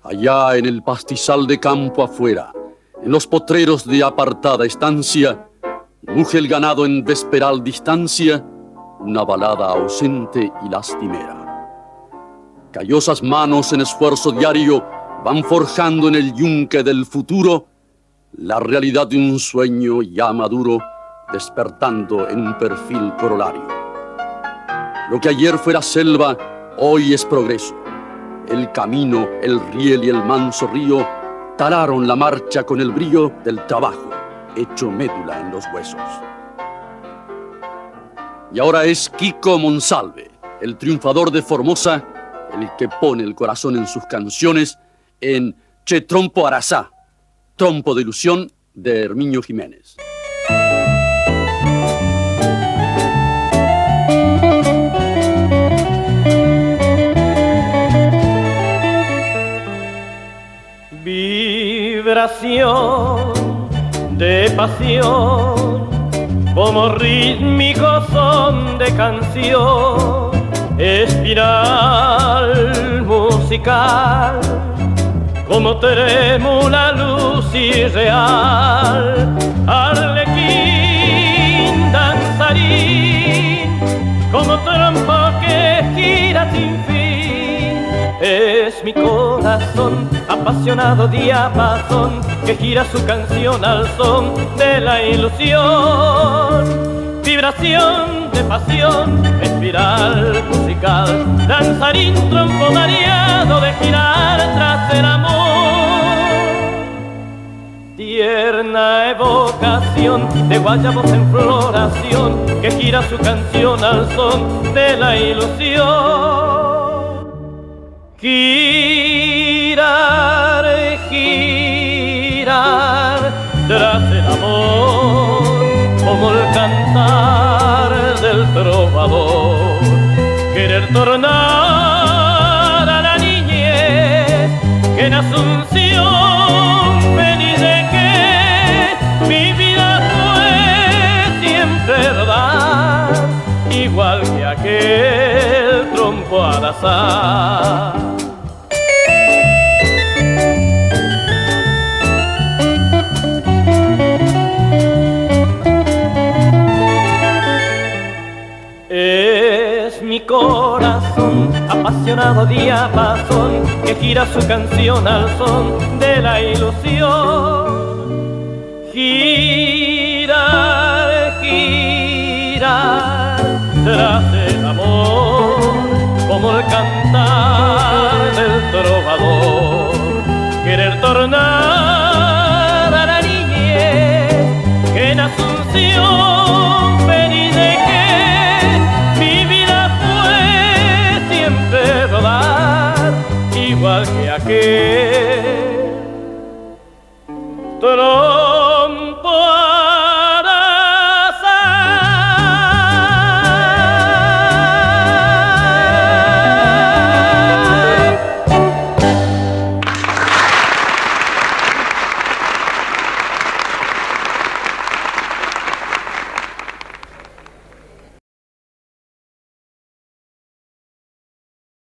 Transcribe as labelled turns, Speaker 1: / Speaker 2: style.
Speaker 1: Allá en el pastizal de campo afuera, en los potreros de apartada estancia, muge el ganado en vesperal distancia, una balada ausente y lastimera. Callosas manos en esfuerzo diario van forjando en el yunque del futuro la realidad de un sueño ya maduro, despertando en un perfil corolario. Lo que ayer fuera selva, hoy es progreso. El camino, el riel y el manso río talaron la marcha con el brillo del trabajo, hecho médula en los huesos. Y ahora es Kiko Monsalve, el triunfador de Formosa, el que pone el corazón en sus canciones en Che Trompo Arazá, Trompo de Ilusión de Herminio Jiménez.
Speaker 2: Vibración de pasión, como rítmico son de canción, espiral musical, como trémula luz irreal, arlequín danzarín, como trompo que gira sin fin. Es mi corazón, apasionado diapasón, que gira su canción al son de la ilusión. Vibración de pasión, espiral musical, danzarín trompo mareado de girar tras el amor. Tierna evocación de guayabos en floración, que gira su canción al son de la ilusión. Girar, girar tras el amor, como el cantar del trovador. Querer tornar a la niñez que en Asunción feliz de que mi vida fue siempre verdad, igual que aquel trompo al azar. Es mi corazón, apasionado diapasón, que gira su canción al son de la ilusión. Girar, girar tras el amor, como el cantar del trovador. Querer tornar a la niñez que en Asunción feliz de que mi vida fue siempre rodar, igual que aquel